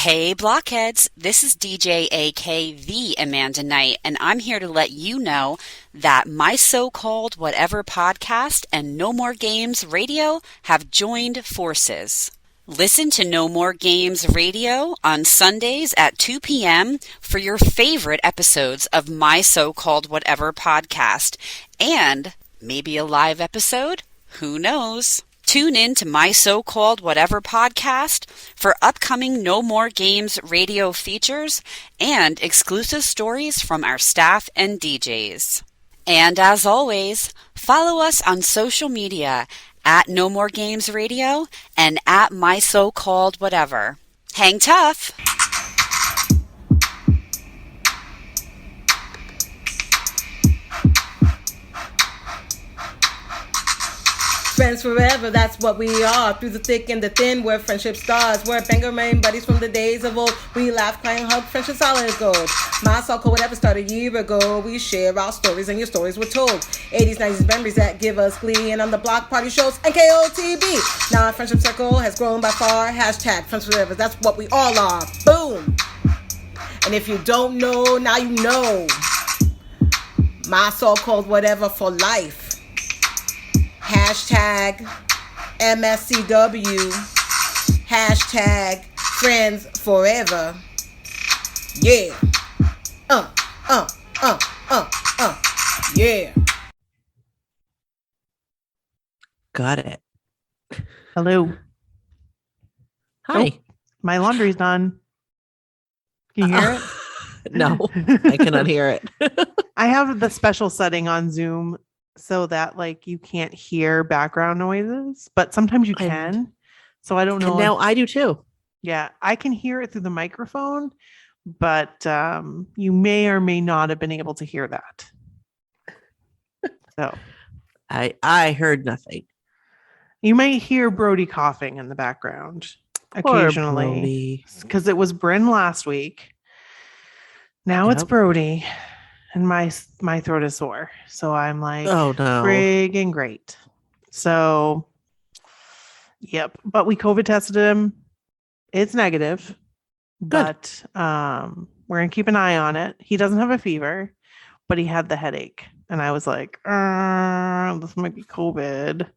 Hey Blockheads, this is DJ AK the Amanda Knight, and I'm here to let you know that my so-called whatever podcast and No More Games Radio have joined forces. Listen to No More Games Radio on Sundays at 2 p.m. for your favorite episodes of my so-called whatever podcast, and maybe a live episode? Who knows? Tune in to my so-called whatever podcast for upcoming No More Games radio features and exclusive stories from our staff and DJs. And as always, follow us on social media at No More Games Radio and at my so-called whatever. Hang tough! Friends forever, that's what we are. Through the thick and the thin, we're friendship stars. We're banger main buddies from the days of old. We laugh, cry, and hug, friendship solid gold. My so-called whatever started a year ago. We share our stories and your stories were told. 80s, 90s memories that give us glee. And on the block party shows, NKOTB. Now our friendship circle has grown by far. Hashtag friends forever, that's what we all are. Boom! And if you don't know, now you know. My so-called whatever for life. Hashtag MSCW. Hashtag friends forever. Yeah. Yeah. Got it. Hello. Hi. Oh, my laundry's done. Can you hear it? No, I cannot hear it. I have the special setting on Zoom so that like you can't hear background noises, but sometimes you can. So I don't know. And now I do too. Yeah, I can hear it through the microphone, but you may or may not have been able to hear that. So I heard nothing. you may hear Brody coughing in the background occasionally because it was Bryn last week. Now it's Brody. And my throat is sore. So I'm like, oh no, friggin' great. So, yep. But we COVID tested him. It's negative. Good. But we're going to keep an eye on it. He doesn't have a fever, but he had the headache. And I was like, this might be COVID.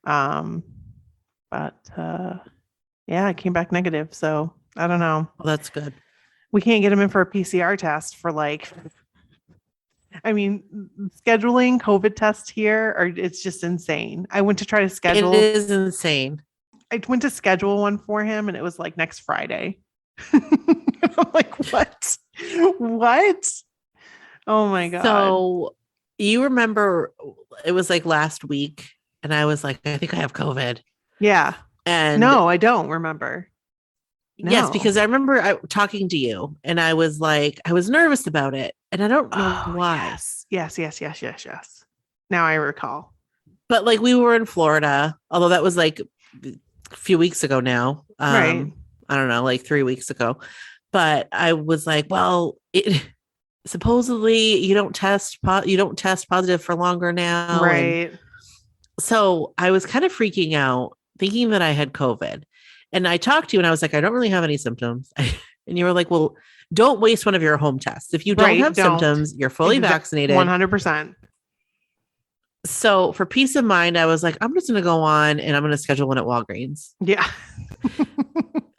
But yeah, it came back negative. So I don't know. Well, that's good. We can't get him in for a PCR test for like... I mean, scheduling COVID tests here it's just insane. I went to try to schedule. It is insane. I went to schedule one for him and it was like next Friday. I'm like, what? What? Oh my God. So you remember it was like last week and I was like, I think I have COVID. Yeah. And no, I don't remember. No. Yes, because I remember talking to you and I was like, I was nervous about it. And I don't know why. Yes. Now I recall. But like we were in Florida, although that was like a few weeks ago now. Right. I don't know, like 3 weeks ago. But I was like, well, supposedly you don't test positive for longer now. Right. And so I was kind of freaking out thinking that I had COVID. And I talked to you and I was like, I don't really have any symptoms. And you were like, well, don't waste one of your home tests. If you don't have symptoms, you're fully vaccinated. 100%. So for peace of mind, I was like, I'm just going to go on and I'm going to schedule one at Walgreens. Yeah.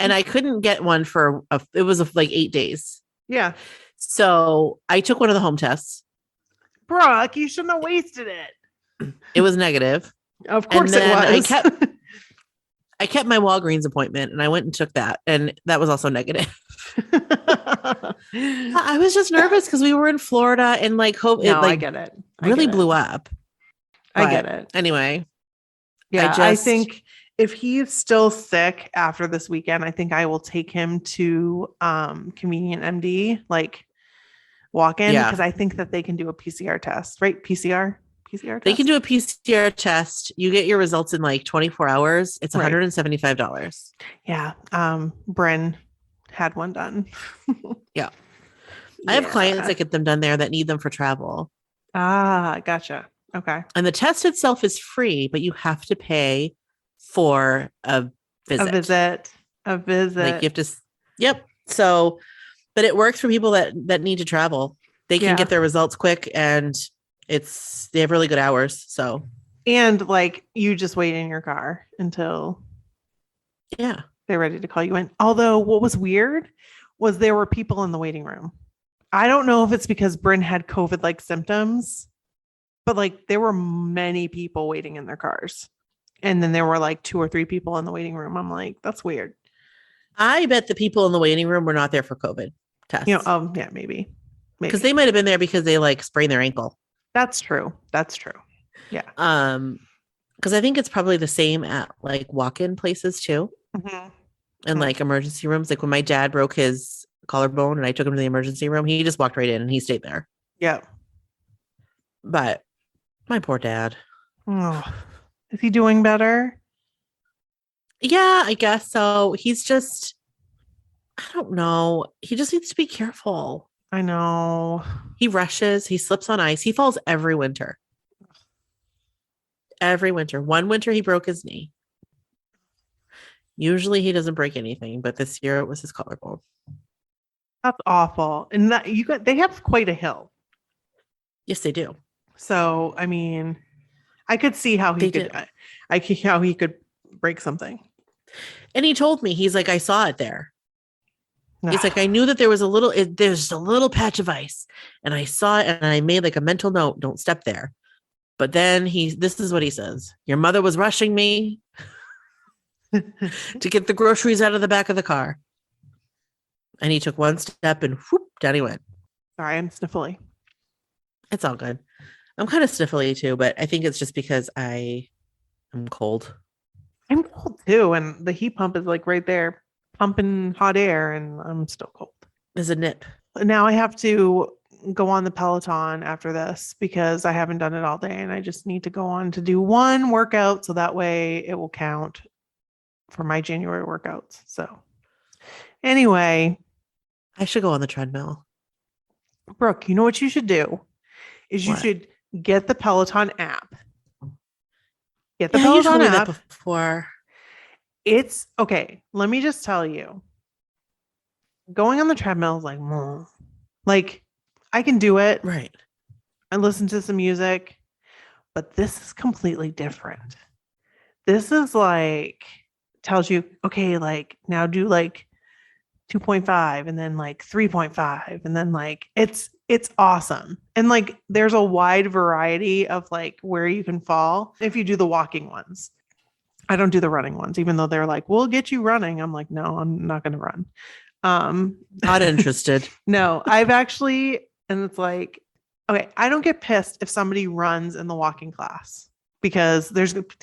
And I couldn't get one for, it was like 8 days. Yeah. So I took one of the home tests. Brooke, you shouldn't have wasted it. It was negative. Of course it was. I kept my Walgreens appointment and I went and took that. And that was also negative. I was just nervous because we were in Florida and like hope I get it. Really blew up. I get it. Anyway. Yeah, I think if he's still sick after this weekend, I think I will take him to Convenient MD, like walk in, because I think that they can do a PCR test, right? PCR test. They can do a PCR test. You get your results in like 24 hours. It's $175. Yeah. Bryn had one done. Yeah. I have clients that get them done there that need them for travel. Ah, gotcha. Okay. And the test itself is free, but you have to pay for a visit. A visit. Like you have to, yep. So, but it works for people that need to travel. They can get their results quick, and they have really good hours. So, and like you just wait in your car until they're ready to call you in. Although what was weird was there were people in the waiting room. I don't know if it's because Bryn had COVID-like symptoms, but like there were many people waiting in their cars. And then there were like 2 or 3 people in the waiting room. I'm like, that's weird. I bet the people in the waiting room were not there for COVID tests. Yeah, maybe. Because they might have been there because they like sprained their ankle. That's true. Yeah. Because I think it's probably the same at like walk-in places too. Mm-hmm. And like emergency rooms. Like when my dad broke his collarbone and I took him to the emergency room, he just walked right in and he stayed there. Yeah. But my poor dad. Oh, is he doing better? Yeah, I guess so. He's just, I don't know. He just needs to be careful. I know. He rushes. He slips on ice. He falls every winter. Every winter. One winter he broke his knee. Usually he doesn't break anything, but this year it was his collarbone. That's awful. And they have quite a hill. Yes, they do. So, I mean, I could see how he could break something. And he told me, he's like, I saw it there. He's like, I knew that there was there's a little patch of ice, and I saw it, and I made like a mental note, don't step there. But then this is what he says. Your mother was rushing me to get the groceries out of the back of the car. And he took one step and whoop, down he went. Sorry, I'm sniffly. It's all good. I'm kind of sniffly too, but I think it's just because I am cold. I'm cold too. And the heat pump is like right there pumping hot air, and I'm still cold. There's a nip. Now I have to go on the Peloton after this because I haven't done it all day, and I just need to go on to do one workout so that way it will count for my January workouts. So anyway, I should go on the treadmill. Brooke, you know what you should do is you should get the Peloton app. Get the Peloton app. That before. It's okay. Let me just tell you, going on the treadmill is like I can do it. Right. I listen to some music, but this is completely different. This is like tells you, okay, like now do like 2.5 and then like 3.5 and then like it's awesome. And like there's a wide variety of like where you can fall if you do the walking ones. I don't do the running ones, even though they're like, we'll get you running. I'm like, no, I'm not going to run. Not interested. No, I've actually, and it's like, okay, I don't get pissed if somebody runs in the walking class because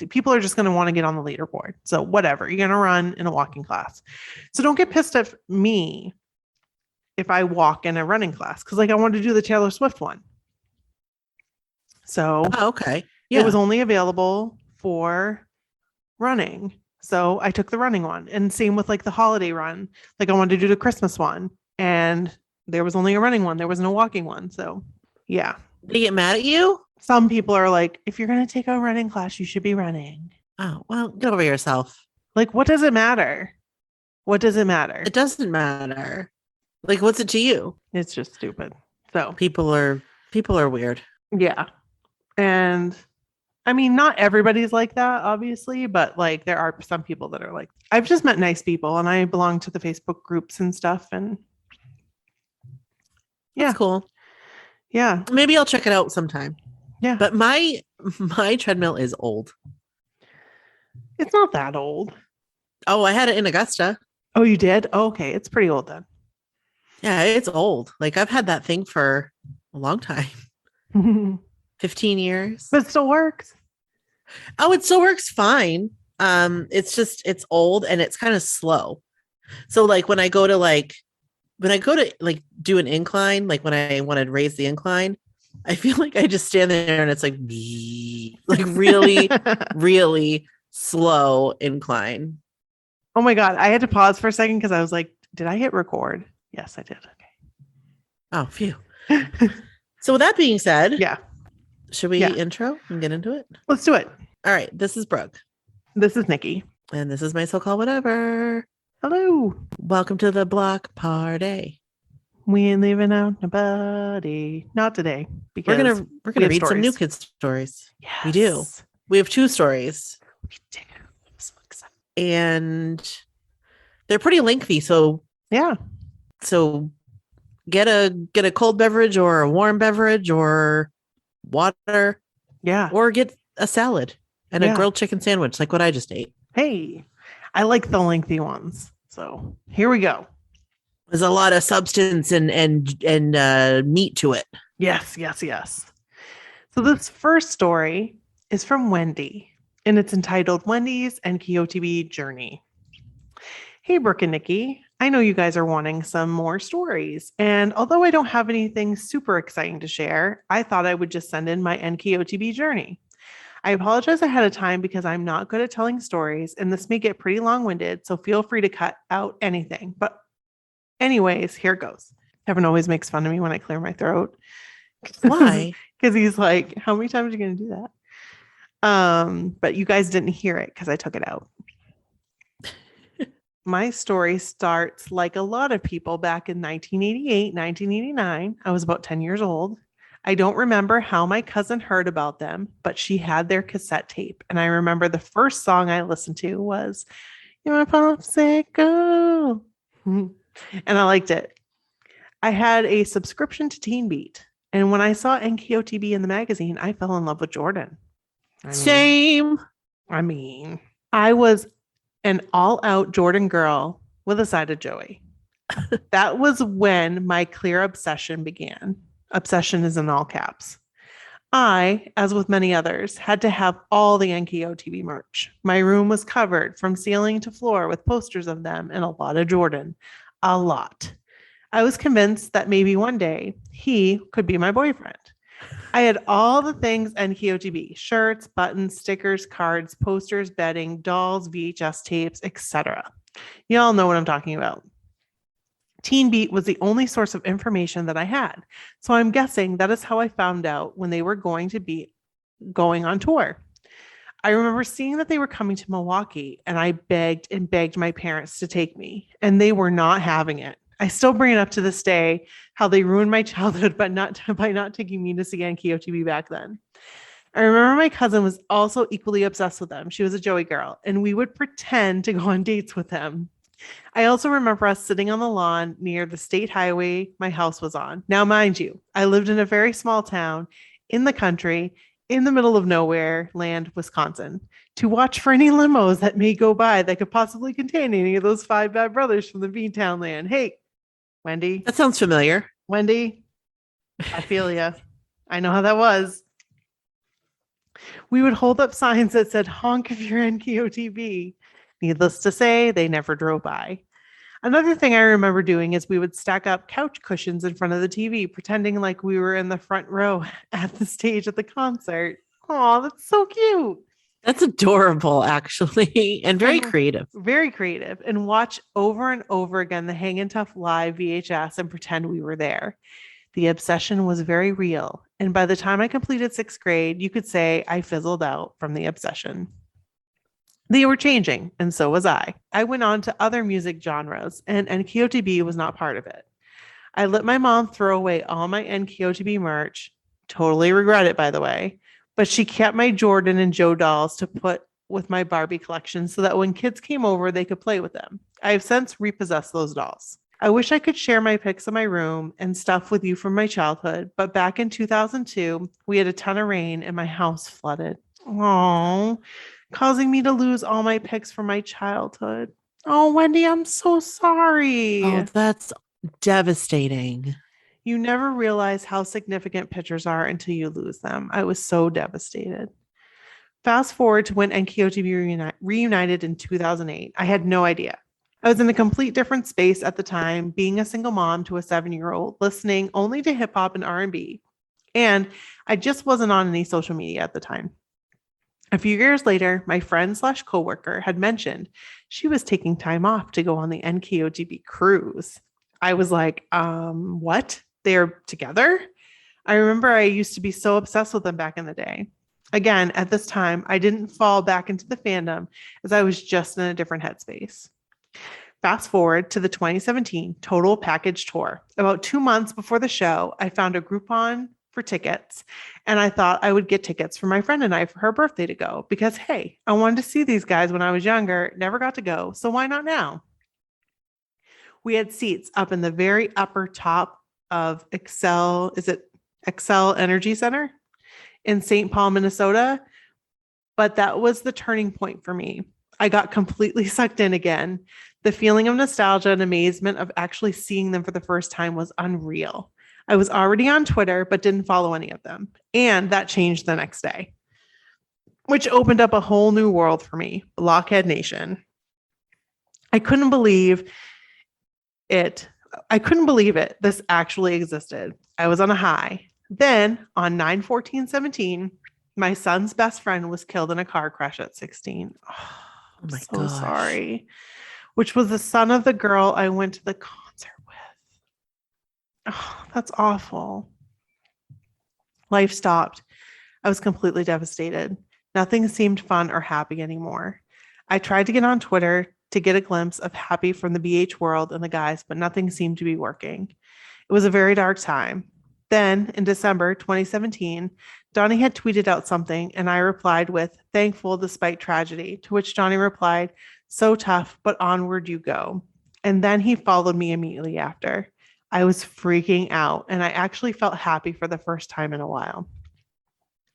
people are just going to want to get on the leaderboard. So whatever, you're going to run in a walking class. So don't get pissed at me if I walk in a running class. Cause like I wanted to do the Taylor Swift one. So okay. Yeah. It was only available for running. So I took the running one, and same with like the holiday run. Like I wanted to do the Christmas one, and there was only a running one. There was no walking one. So yeah. They get mad at you? Some people are like, if you're going to take a running class, you should be running. Oh, well, get over yourself. Like, what does it matter? What does it matter? It doesn't matter. Like, what's it to you? It's just stupid. So people are weird. Yeah. And I mean, not everybody's like that, obviously, but like there are some people that are like, I've just met nice people, and I belong to the Facebook groups and stuff. And yeah, that's cool. Yeah. Maybe I'll check it out sometime. Yeah. But my treadmill is old. It's not that old. Oh, I had it in Augusta. Oh, you did? Oh, okay. It's pretty old then. Yeah, it's old. Like I've had that thing for a long time. 15 years. But it still works. Oh, it still works fine. It's old and it's kind of slow. So like when I go to do an incline, like when I want to raise the incline, I feel like I just stand there and it's like really, really slow incline. Oh my God. I had to pause for a second because I was like, did I hit record? Yes, I did. Okay. Oh, phew. So with that being said, yeah. Should we intro and get into it? Let's do it. All right. This is Brooke. This is Nikki. And this is my so-called whatever. Hello. Welcome to the block party. We ain't leaving out nobody. Not today. Because we're gonna read some new kids stories. Yes. We do. We have 2 stories. We do. I'm so excited. And they're pretty lengthy, so yeah. So get a cold beverage or a warm beverage or water. Yeah. Or get a salad and a grilled chicken sandwich like what I just ate. Hey, I like the lengthy ones. So here we go. There's a lot of substance and meat to it. Yes. So this first story is from Wendy, and it's entitled Wendy's NKOTB Journey. Hey, Brooke and Nikki. I know you guys are wanting some more stories, and although I don't have anything super exciting to share, I thought I would just send in my NKOTB journey. I apologize ahead of time because I'm not good at telling stories, and this may get pretty long-winded, so feel free to cut out anything. But anyways, here it goes. Kevin always makes fun of me when I clear my throat. Why? Because he's like, how many times are you going to do that? But you guys didn't hear it because I took it out. My story starts like a lot of people back in 1988, 1989. I was about 10 years old. I don't remember how my cousin heard about them, but she had their cassette tape. And I remember the first song I listened to was, "You're a popsicle." And I liked it. I had a subscription to Teen Beat. And when I saw NKOTB in the magazine, I fell in love with Jordan. Same. I was an all-out Jordan girl with a side of Joey. That was when my clear obsession began. Obsession is in all caps. I, as with many others, had to have all the NKOTB merch. My room was covered from ceiling to floor with posters of them and a lot of Jordan. A lot. I was convinced that maybe one day he could be my boyfriend. I had all the things NKOTB: shirts, buttons, stickers, cards, posters, bedding, dolls, VHS tapes, etc. Y'all know what I'm talking about. Teen Beat was the only source of information that I had, so I'm guessing that is how I found out when they were going to be going on tour. I remember seeing that they were coming to Milwaukee, and I begged and begged my parents to take me, and they were not having it. I still bring it up to this day, how they ruined my childhood, but not by not taking me to see NKOTB back then. I remember my cousin was also equally obsessed with them. She was a Joey girl, and we would pretend to go on dates with them. I also remember us sitting on the lawn near the state highway my house was on. Now, mind you, I lived in a very small town in the country, in the middle of nowhere land, Wisconsin, to watch for any limos that may go by that could possibly contain any of those 5 bad brothers from the Beantown land. Hey, Wendy. That sounds familiar. Wendy, I feel ya. I know how that was. We would hold up signs that said, "Honk if you're NKOTB." Needless to say, they never drove by. Another thing I remember doing is we would stack up couch cushions in front of the TV, pretending like we were in the front row at the stage at the concert. Oh, that's so cute. That's adorable, actually, and very creative. Very creative. And watch over and over again the Hangin' Tough Live VHS and pretend we were there. The obsession was very real. And by the time I completed 6th grade, you could say I fizzled out from the obsession. They were changing, and so was I. I went on to other music genres, and NKOTB was not part of it. I let my mom throw away all my NKOTB merch. Totally regret it, by the way. But she kept my Jordan and Joe dolls to put with my Barbie collection so that when kids came over, they could play with them. I have since repossessed those dolls. I wish I could share my pics of my room and stuff with you from my childhood, but back in 2002, we had a ton of rain and my house flooded. Oh, causing me to lose all my pics from my childhood. Oh, Wendy, I'm so sorry. Oh, that's devastating. You never realize how significant pictures are until you lose them. I was so devastated. Fast forward to when NKOTB reunited in 2008. I had no idea. I was in a complete different space at the time, being a single mom to a 7-year-old, listening only to hip hop and R&B. And I just wasn't on any social media at the time. A few years later, my friend/coworker had mentioned she was taking time off to go on the NKOTB cruise. I was like, what? They're together? I remember I used to be so obsessed with them back in the day. Again, at this time, I didn't fall back into the fandom as I was just in a different headspace. Fast forward to the 2017 Total Package Tour. About 2 months before the show, I found a Groupon for tickets, and I thought I would get tickets for my friend and I for her birthday to go because, hey, I wanted to see these guys when I was younger, never got to go, so why not now? We had seats up in the very upper top of Excel Energy Center in St. Paul, Minnesota, but that was the turning point for me. I got completely sucked in again. The feeling of nostalgia and amazement of actually seeing them for the first time was unreal. I was already on Twitter, but didn't follow any of them. And that changed the next day, which opened up a whole new world for me, Blockhead Nation. I couldn't believe it. This actually existed. I was on a high. Then on 9/14/17, my son's best friend was killed in a car crash at 16. Oh my gosh. Sorry. Which was the son of the girl I went to the concert with. Oh, that's awful. Life stopped. I was completely devastated. Nothing seemed fun or happy anymore. I tried to get on Twitter to get a glimpse of happy from the BH world and the guys, but nothing seemed to be working. It was a very dark time. Then, in December 2017, Donnie had tweeted out something, and I replied with, "Thankful despite tragedy," to which Donnie replied, "So tough, but onward you go." And then he followed me immediately after. I was freaking out, and I actually felt happy for the first time in a while.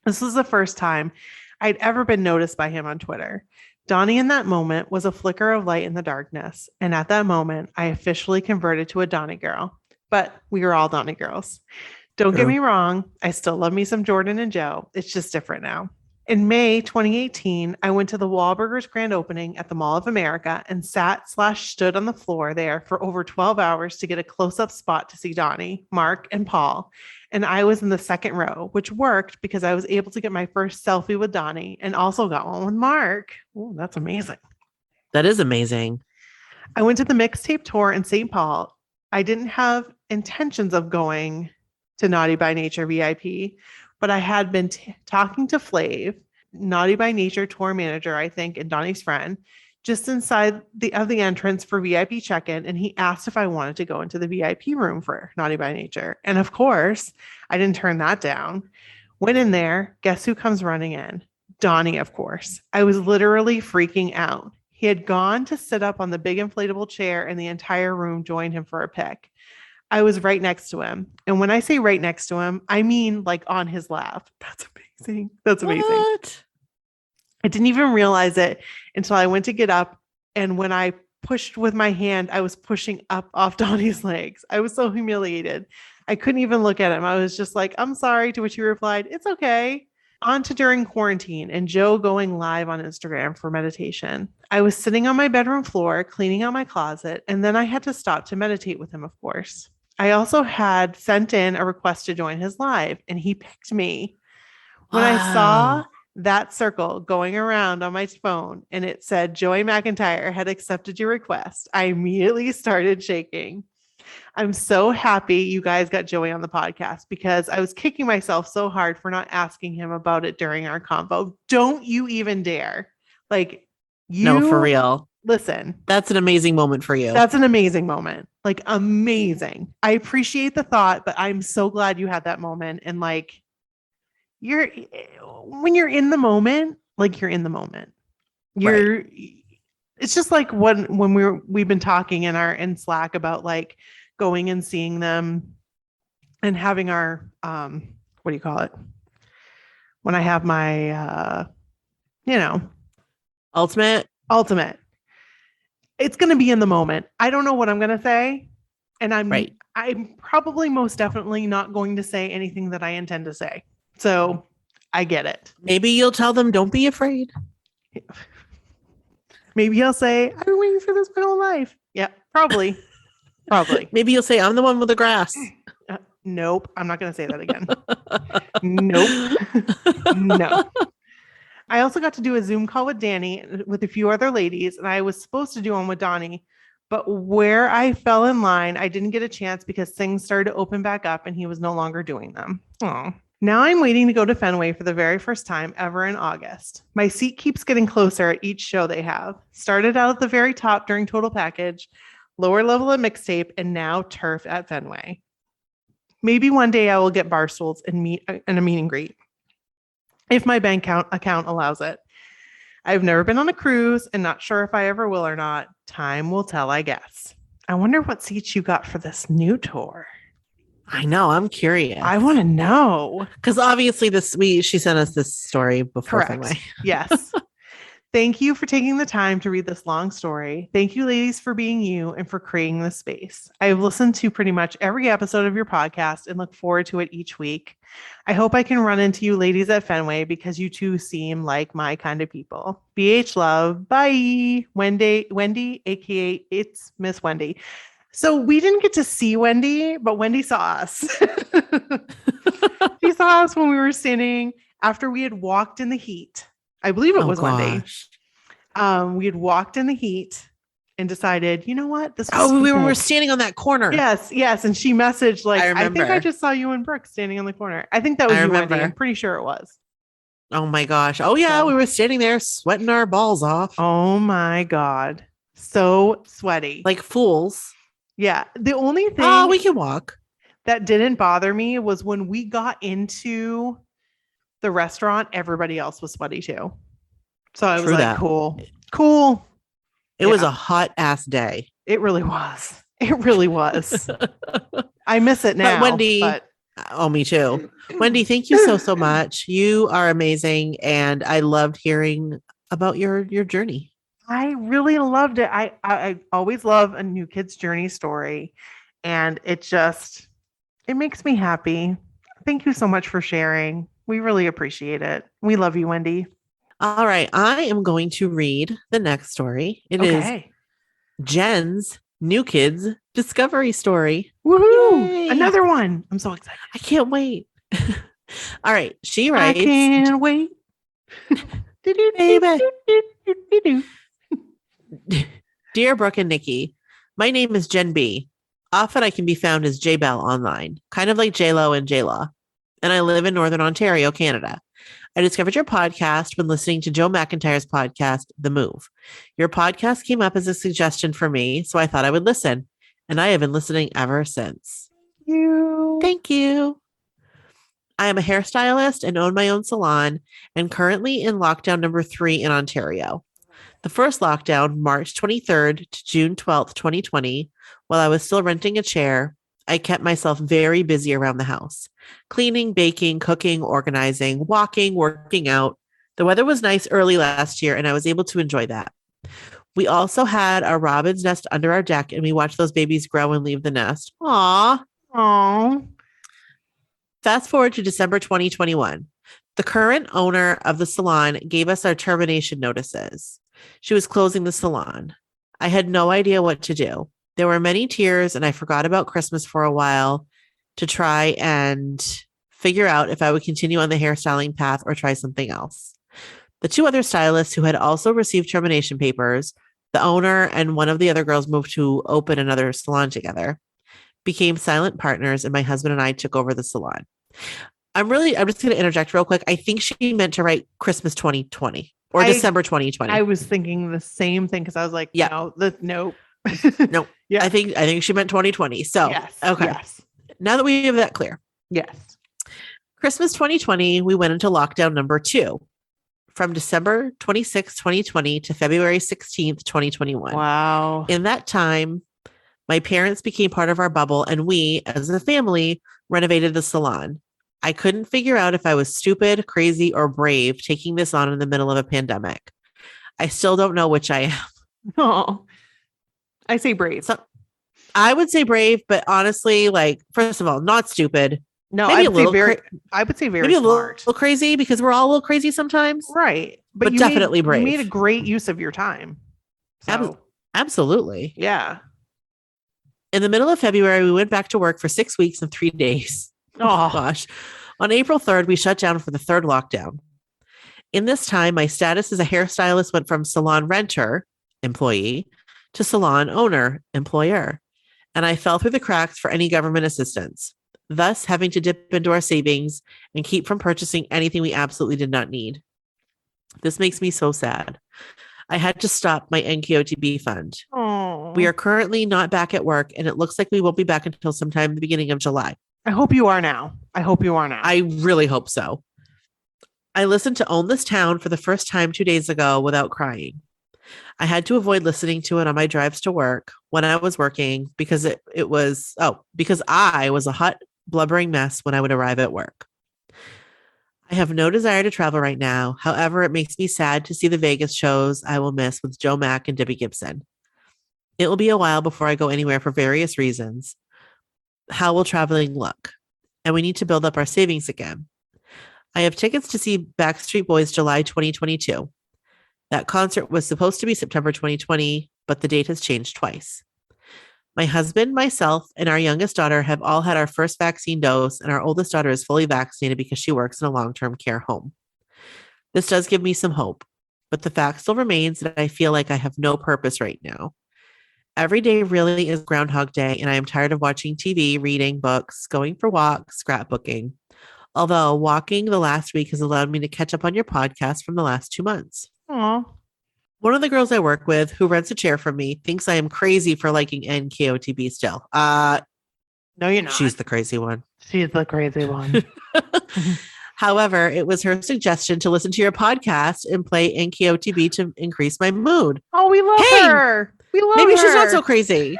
This was the first time I'd ever been noticed by him on Twitter. Donnie in that moment was a flicker of light in the darkness, and at that moment, I officially converted to a Donnie girl. But we were all Donnie girls. Don't get me wrong, I still love me some Jordan and Joe. It's just different now. In May 2018, I went to the Wahlburgers grand opening at the Mall of America and stood on the floor there for over 12 hours to get a close-up spot to see Donnie, Mark, and Paul. And I was in the second row, which worked because I was able to get my first selfie with Donnie and also got one with Mark. Oh, that's amazing. That is amazing. I went to the mixtape tour in St. Paul. I didn't have intentions of going to Naughty by Nature VIP, but I had been talking to Flav, Naughty by Nature tour manager, I think, and Donnie's friend, just inside the entrance for VIP check-in, and he asked if I wanted to go into the VIP room for Naughty by Nature. And of course, I didn't turn that down. Went in there, guess who comes running in? Donnie, of course. I was literally freaking out. He had gone to sit up on the big inflatable chair, and the entire room joined him for a pic. I was right next to him. And when I say right next to him, I mean like on his lap. That's amazing. That's amazing. What? I didn't even realize it until I went to get up. And when I pushed with my hand, I was pushing up off Donnie's legs. I was so humiliated. I couldn't even look at him. I was just like, "I'm sorry," to which he replied, "It's okay." On to during quarantine and Joe going live on Instagram for meditation. I was sitting on my bedroom floor, cleaning out my closet, and then I had to stop to meditate with him, of course. I also had sent in a request to join his live, and he picked me. When I saw that circle going around on my phone and it said Joey McIntyre had accepted your request, I immediately started shaking. I'm so happy you guys got Joey on the podcast because I was kicking myself so hard for not asking him about it during our convo. Don't you even dare. No, for real. Listen. That's an amazing moment for you. That's an amazing moment. Amazing. I appreciate the thought, but I'm so glad you had that moment. And when you're in the moment, you're in the moment. It's just like when we've been talking in Slack about going and seeing them and having our what do you call it? When I have my ultimate. It's going to be in the moment. I don't know what I'm going to say, and I'm probably most definitely not going to say anything that I intend to say. So I get it. Maybe you'll tell them, "Don't be afraid." Maybe I'll say, "I've been waiting for this my whole life." Yeah, probably. Maybe you'll say, "I'm the one with the grass." Nope. I'm not going to say that again. Nope. No. I also got to do a Zoom call with Danny with a few other ladies, and I was supposed to do one with Donnie, but where I fell in line, I didn't get a chance because things started to open back up and he was no longer doing them. Oh, Now I'm waiting to go to Fenway for the very first time ever in August. My seat keeps getting closer at each show they have. Started out at the very top during Total Package, lower level at Mixtape, and now Turf at Fenway. Maybe one day I will get bar stools and meet in a meet and greet, if my bank account allows it. I've never been on a cruise and not sure if I ever will or not. Time will tell, I guess. I wonder what seats you got for this new tour. I know. I'm curious. I want to know. Because obviously she sent us this story before. Correct. Yes. Thank you for taking the time to read this long story. Thank you, ladies, for being you and for creating this space. I've listened to pretty much every episode of your podcast and look forward to it each week. I hope I can run into you ladies at Fenway because you two seem like my kind of people. BH love. Bye. Wendy, aka it's Miss Wendy. So we didn't get to see Wendy, but Wendy saw us. She saw us when we were standing after we had walked in the heat. I believe it was Wendy. We had walked in the heat and decided, you know what? We were standing on that corner. Yes. And she messaged I think I just saw you and Brooke standing on the corner. I think that was you, Wendy. I'm pretty sure it was. Oh my gosh. Oh yeah, we were standing there sweating our balls off. Oh my God. So sweaty. Like fools. Yeah. The only thing we can walk that didn't bother me was when we got into the restaurant, everybody else was sweaty too. So I was like, cool. It was a hot ass day. It really was. I miss it now. But Wendy, me too. Wendy, thank you so much. You are amazing. And I loved hearing about your journey. I really loved it. I always love a new kid's journey story. And it makes me happy. Thank you so much for sharing. We really appreciate it. We love you, Wendy. All right. I am going to read the next story. It is Jen's new kids discovery story. Woohoo! Yay. Another one. I'm so excited. I can't wait. All right. She writes. I can't wait. Dear Brooke and Nikki, my name is Jen B. Often I can be found as J-Bell online, kind of like J-Lo and J-Law. And I live in Northern Ontario, Canada. I discovered your podcast when listening to Joe McIntyre's podcast, The Move. Your podcast came up as a suggestion for me, so I thought I would listen. And I have been listening ever since. Thank you. I am a hairstylist and own my own salon and currently in lockdown number 3 in Ontario. The first lockdown, March 23rd to June 12th, 2020, while I was still renting a chair, I kept myself very busy around the house. Cleaning, baking, cooking, organizing, walking, working out. The weather was nice early last year and I was able to enjoy that. We also had a robin's nest under our deck and we watched those babies grow and leave the nest. Aww. Fast forward to December 2021. The current owner of the salon gave us our termination notices. She was closing the salon. I had no idea what to do. There were many tears and I forgot about Christmas for a while to try and figure out if I would continue on the hairstyling path or try something else. The 2 other stylists who had also received termination papers, the owner and one of the other girls moved to open another salon together, became silent partners and my husband and I took over the salon. I'm just going to interject real quick. I think she meant to write Christmas 2020 or December 2020. I was thinking the same thing because I was like, nope. No. Yeah. I think she meant 2020. So, yes. Okay. Yes. Now that we have that clear. Yes. Christmas 2020, we went into lockdown number 2 from December 26th, 2020 to February 16th, 2021. Wow. In that time, my parents became part of our bubble and we, as a family, renovated the salon. I couldn't figure out if I was stupid, crazy, or brave taking this on in the middle of a pandemic. I still don't know which I am. Oh, I say brave. So, I would say brave, but honestly, first of all, not stupid. No, I would say very maybe smart. A little crazy because we're all a little crazy sometimes. Right. But definitely brave. You made a great use of your time. So. Absolutely. Yeah. In the middle of February, we went back to work for 6 weeks and 3 days. Oh gosh. On April 3rd, we shut down for the 3rd lockdown. In this time, my status as a hairstylist went from salon renter, employee, to salon owner, employer. And I fell through the cracks for any government assistance. thus having to dip into our savings and keep from purchasing anything we absolutely did not need. This makes me so sad. I had to stop my NKOTB fund. Aww. We are currently not back at work, and it looks like we won't be back until sometime in the beginning of July. I hope you are now. I really hope so. I listened to Own This Town for the first time 2 days ago without crying. I had to avoid listening to it on my drives to work when I was working because because I was a hot, blubbering mess when I would arrive at work. I have no desire to travel right now. However, it makes me sad to see the Vegas shows I will miss with Joe Mack and Debbie Gibson. It will be a while before I go anywhere for various reasons. How will traveling look? And we need to build up our savings again. I have tickets to see Backstreet Boys July 2022. That concert was supposed to be September 2020, but the date has changed twice. My husband, myself, and our youngest daughter have all had our first vaccine dose, and our oldest daughter is fully vaccinated because she works in a long-term care home. This does give me some hope, but the fact still remains that I feel like I have no purpose right now. Every day really is Groundhog Day, and I am tired of watching TV, reading books, going for walks, scrapbooking. Although walking the last week has allowed me to catch up on your podcast from the last 2 months. Aww. One of the girls I work with who rents a chair from me thinks I am crazy for liking NKOTB still. No, you're not. She's the crazy one. She's the crazy one. However, it was her suggestion to listen to your podcast and play NKOTB to increase my mood. Oh, we love her. We love maybe her. She's not so crazy.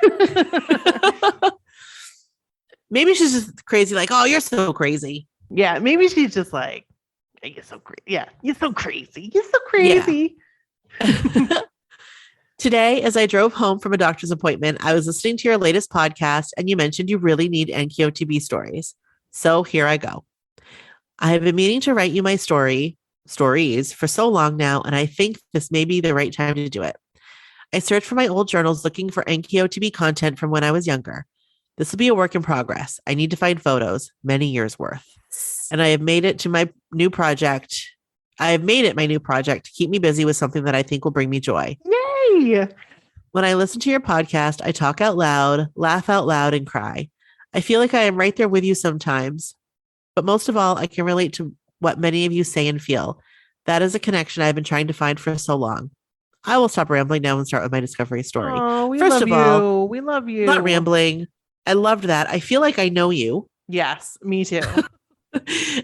Maybe she's just crazy, like, oh, you're so crazy. Yeah, maybe she's just like, you're so crazy. Yeah, you're so crazy. You're so crazy. Yeah. Today, as I drove home from a doctor's appointment, I was listening to your latest podcast, and you mentioned you really need NKOTB stories. So here I go. I have been meaning to write you my stories for so long now, and I think this may be the right time to do it. I searched for my old journals looking for NKOTB content from when I was younger. This will be a work in progress. I need to find photos, many years worth. And I have made it my new project to keep me busy with something that I think will bring me joy. Yay! When I listen to your podcast, I talk out loud, laugh out loud, and cry. I feel like I am right there with you sometimes. But most of all, I can relate to what many of you say and feel. That is a connection I've been trying to find for so long. I will stop rambling now and start with my discovery story. Oh, we First love of you. all, we love you. Not rambling. I loved that. I feel like I know you. Yes, me too.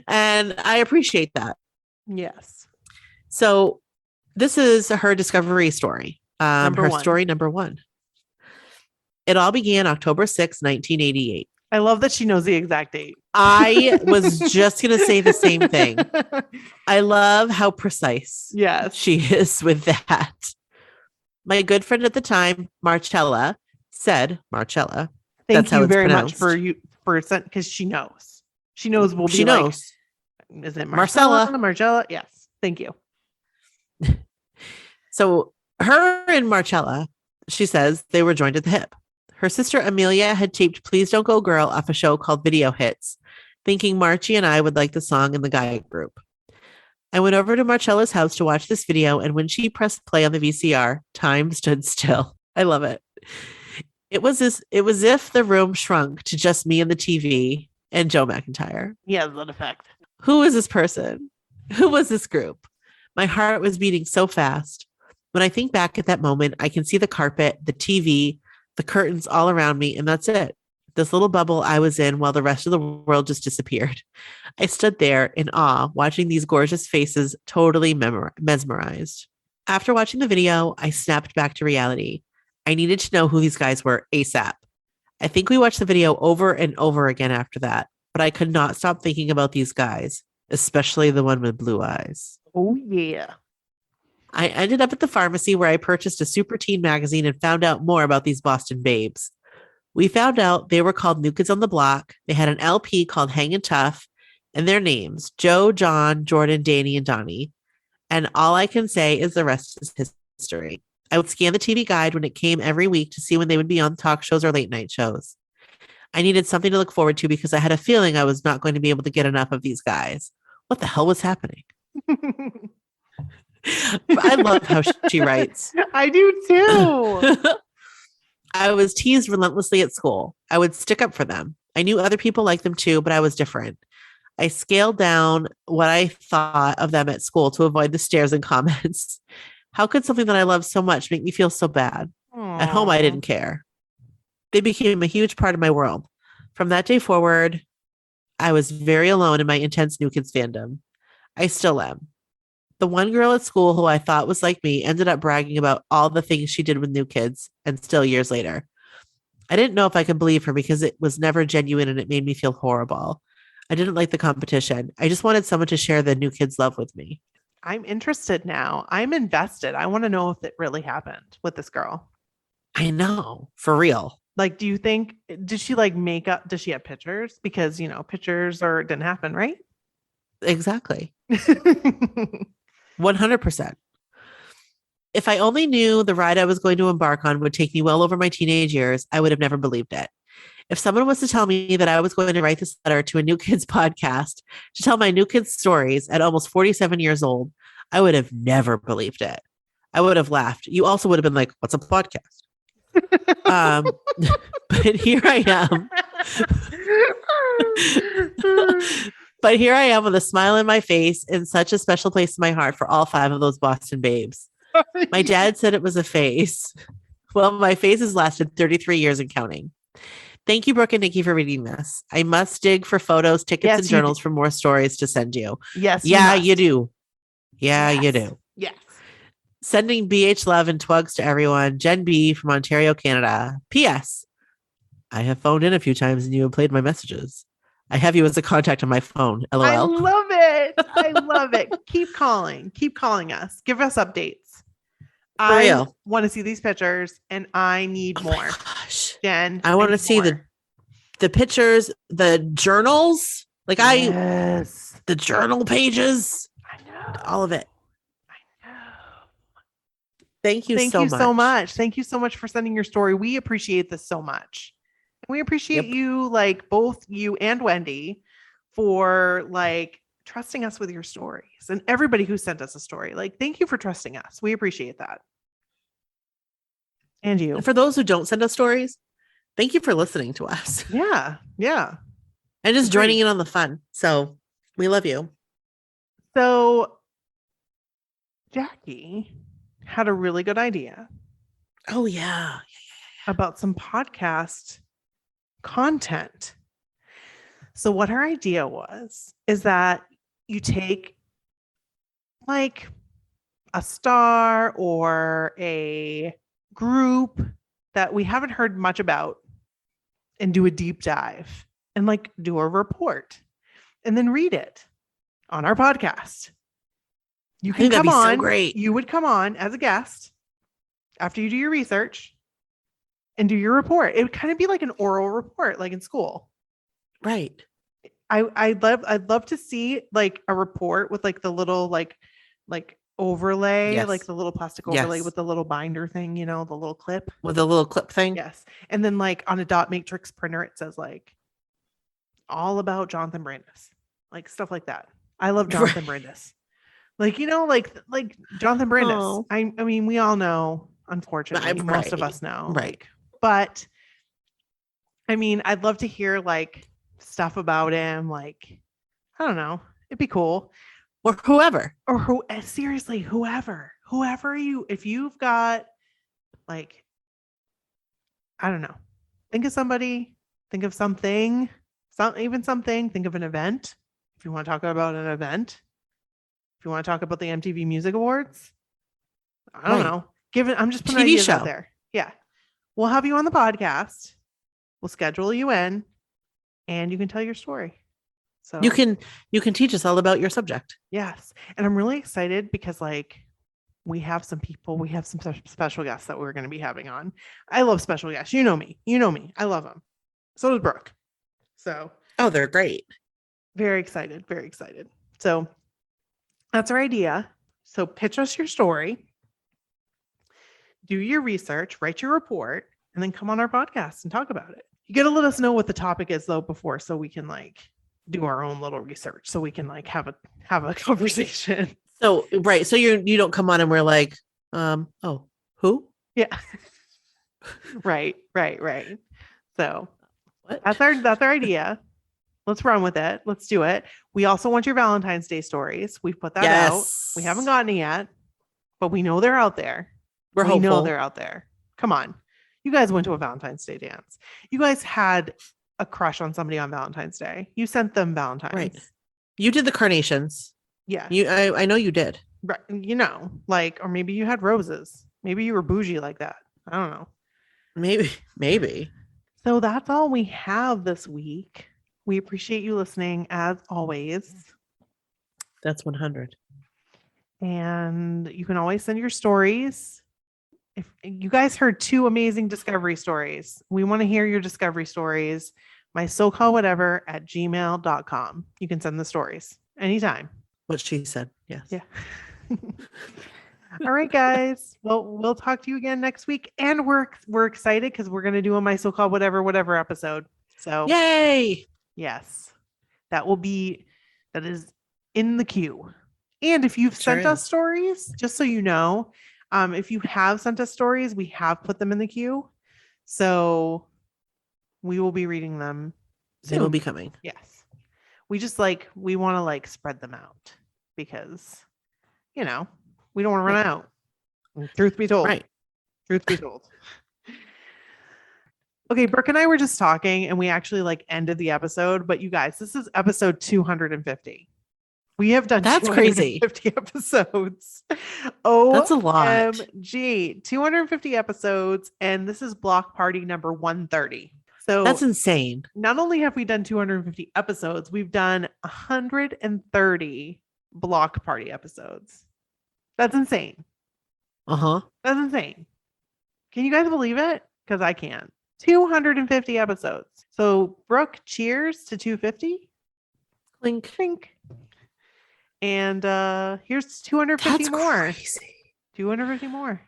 And I appreciate that. Yes. So this is her discovery story. Story number 1. It all began October 6, 1988. I love that she knows the exact date. I was just going to say the same thing. I love how precise she is with that. My good friend at the time, Marcella, said, Marcella. Thank you very much for because she knows. She knows we'll be She knows. Is it Marcella? Marcella? Yes. Thank you. So her and Marcella, she says they were joined at the hip. Her sister Amelia had taped Please Don't Go Girl off a show called Video Hits, thinking Marchie and I would like the song in the guy group. I went over to Marcella's house to watch this video, and when she pressed play on the VCR, time stood still. I love it. It was if the room shrunk to just me and the TV and Joe McIntyre. Yeah, that effect. Who is this person? Who was this group? My heart was beating so fast. When I think back at that moment, I can see the carpet, the TV, the curtains all around me, and that's it. This little bubble I was in while the rest of the world just disappeared. I stood there in awe, watching these gorgeous faces, totally mesmerized. After watching the video, I snapped back to reality. I needed to know who these guys were ASAP. I think we watched the video over and over again after that, but I could not stop thinking about these guys, especially the one with blue eyes. Oh, yeah. I ended up at the pharmacy where I purchased a Super Teen magazine and found out more about these Boston babes. We found out they were called New Kids on the Block. They had an LP called Hangin' Tough, and their names, Joe, John, Jordan, Danny, and Donnie. And all I can say is the rest is history. I would scan the TV guide when it came every week to see when they would be on talk shows or late night shows. I needed something to look forward to because I had a feeling I was not going to be able to get enough of these guys. What the hell was happening? I love how she writes. I do too. I was teased relentlessly at school. I would stick up for them. I knew other people like them too, but I was different. I scaled down what I thought of them at school to avoid the stares and comments. How could something that I love so much make me feel so bad? Aww. At home, I didn't care. They became a huge part of my world. From that day forward, I was very alone in my intense New Kids fandom. I still am. The one girl at school who I thought was like me ended up bragging about all the things she did with New Kids, and still years later. I didn't know if I could believe her because it was never genuine and it made me feel horrible. I didn't like the competition. I just wanted someone to share the New Kids love with me. I'm interested now. I'm invested. I want to know if it really happened with this girl. I know, for real. Like, do you think, did she like make up, does she have pictures? Because, you know, pictures or it didn't happen, right? Exactly. 100%. If I only knew the ride I was going to embark on would take me well over my teenage years, I would have never believed it. If someone was to tell me that I was going to write this letter to a New Kids podcast to tell my New Kids stories at almost 47 years old, I would have never believed it. I would have laughed. You also would have been like, what's a podcast? But here I am. But here I am with a smile on my face in such a special place in my heart for all 5 of those Boston babes. My dad said it was a phase. Well, my phase has lasted 33 years and counting. Thank you, Brooke and Nikki, for reading this. I must dig for photos, tickets, and journals for more stories to send you. Yes. Yeah, you do. Yeah, yes. you do. Yes. Sending BH love and twigs to everyone. Jen B from Ontario, Canada. P.S. I have phoned in a few times and you have played my messages. I have you as a contact on my phone. LOL. I love it. I love it. Keep calling. Keep calling us. Give us updates. I want to see these pictures and I need more. My gosh. Jen, I want to see the pictures, the journals. Like the journal pages. I know. All of it. I know. Thank you so much. Thank you so much for sending your story. We appreciate this so much. We appreciate you, like both you and Wendy, for like trusting us with your stories, and everybody who sent us a story. Like, thank you for trusting us. We appreciate that. And you. And for those who don't send us stories, thank you for listening to us. Yeah. Yeah. And just joining in on the fun. So we love you. So Jackie had a really good idea. Oh, yeah. About some podcast content. So what her idea is that you take like a star or a group that we haven't heard much about and do a deep dive and like do a report and then read it on our podcast. You can come on. So great. You would come on as a guest after you do your research and do your report. It would kind of be like an oral report, like in school. Right. I'd love to see like a report with like the little like overlay, like the little plastic overlay with the little binder thing, you know, the little clip. With the little clip thing. Yes. And then like on a dot matrix printer, it says like all about Jonathan Brandis, like stuff like that. I love Jonathan Brandis. Like, you know, like Jonathan Brandis. Oh. I mean, we all know, unfortunately, most of us know. Right. But I mean, I'd love to hear like stuff about him. Like, I don't know. It'd be cool. Or whoever. Seriously, whoever if you've got like, I don't know. Think of somebody, think of something, think of an event. If you want to talk about an event, if you want to talk about the MTV Music Awards, I don't know. I'm just putting ideas out there. Yeah. We'll have you on the podcast. We'll schedule you in and you can tell your story. So you can teach us all about your subject. Yes. And I'm really excited because like we have some special guests that we're going to be having on. I love special guests. You know me. I love them. So does Brooke. So. Oh, they're great. Very excited. Very excited. So that's our idea. So pitch us your story, do your research, write your report, and then come on our podcast and talk about it. You got to let us know what the topic is though before, so we can like do our own little research, so we can like have a conversation. So right. So you don't come on and we're like, oh, who? Yeah. Right. So What? That's our idea. Let's run with it. Let's do it. We also want your Valentine's Day stories. We've put that out. We haven't gotten it yet, but we know they're out there. We hopeful. know they're out there. Come on. You guys went to a Valentine's Day dance. You guys had a crush on somebody on Valentine's Day. You sent them Valentine's. Right. You did the carnations. Yeah. I know you did. Right. Or maybe you had roses. Maybe you were bougie like that. I don't know. Maybe. So that's all we have this week. We appreciate you listening as always. That's 100. And you can always send your stories. If you guys heard 2 amazing discovery stories, we want to hear your discovery stories. My so-called whatever at gmail.com. You can send the stories anytime. What she said. Yes. Yeah. All right, guys. Well, we'll talk to you again next week. And we're excited because we're going to do a my so-called whatever episode. So yay. Yes. That is in the queue. And if you've sent us stories, just so you know, if you have sent us stories, we have put them in the queue. So we will be reading them soon. They will be coming. Yes. We just we want to spread them out because, we don't want to run out. Truth be told. Right. Truth be told. Okay, Brooke and I were just talking and we actually ended the episode, but you guys, this is episode 250. We have done that's 250 crazy episodes. Oh, that's a lot. OMG, 250 episodes, and this is block party number 130. So that's insane. Not only have we done 250 episodes, we've done 130 block party episodes. That's insane. Uh-huh. That's insane. Can you guys believe it? Because I can't. 250 episodes. So Brooke, cheers to 250. Clink. Clink. And here's 250 That's more. Crazy. 250 more.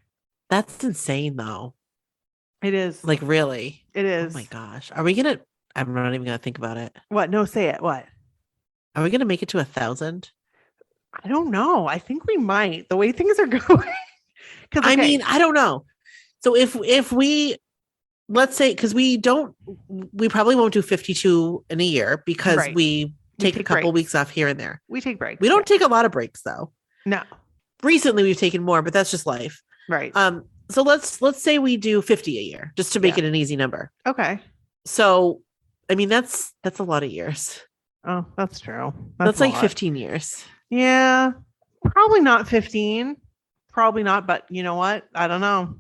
That's insane though. It is. Really? It is. Oh my gosh. Are we gonna I'm not even gonna think about it. What? No, say it. What? Are we gonna make it to 1,000? I don't know. I think we might. The way things are going. I mean, I don't know. So if we let's say because we probably won't do 52 in a year because we take a couple weeks off here and there. We take breaks. We don't take a lot of breaks though. No. Recently we've taken more, but that's just life. Right. So let's say we do 50 a year just to make it an easy number. Okay. So I mean that's a lot of years. Oh, that's true. That's like 15 years. Yeah. Probably not 15. Probably not, but you know what? I don't know.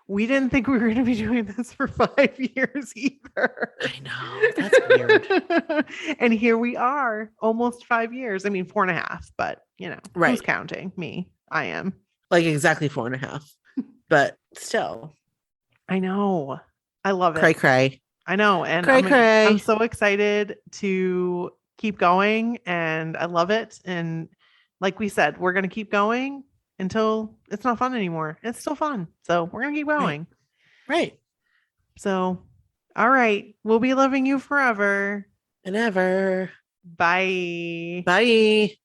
We didn't think we were going to be doing this for 5 years either. I know. That's weird. And here we are, almost 5 years. I mean, 4.5, but who's counting? Me. I am. Exactly 4.5. But still. I know. I love it. Cray. I know. And I'm so excited to keep going. And I love it. And like we said, we're going to keep going until it's not fun anymore. It's still fun. So we're going to keep going. Right. So, all right. We'll be loving you forever and ever. Bye. Bye.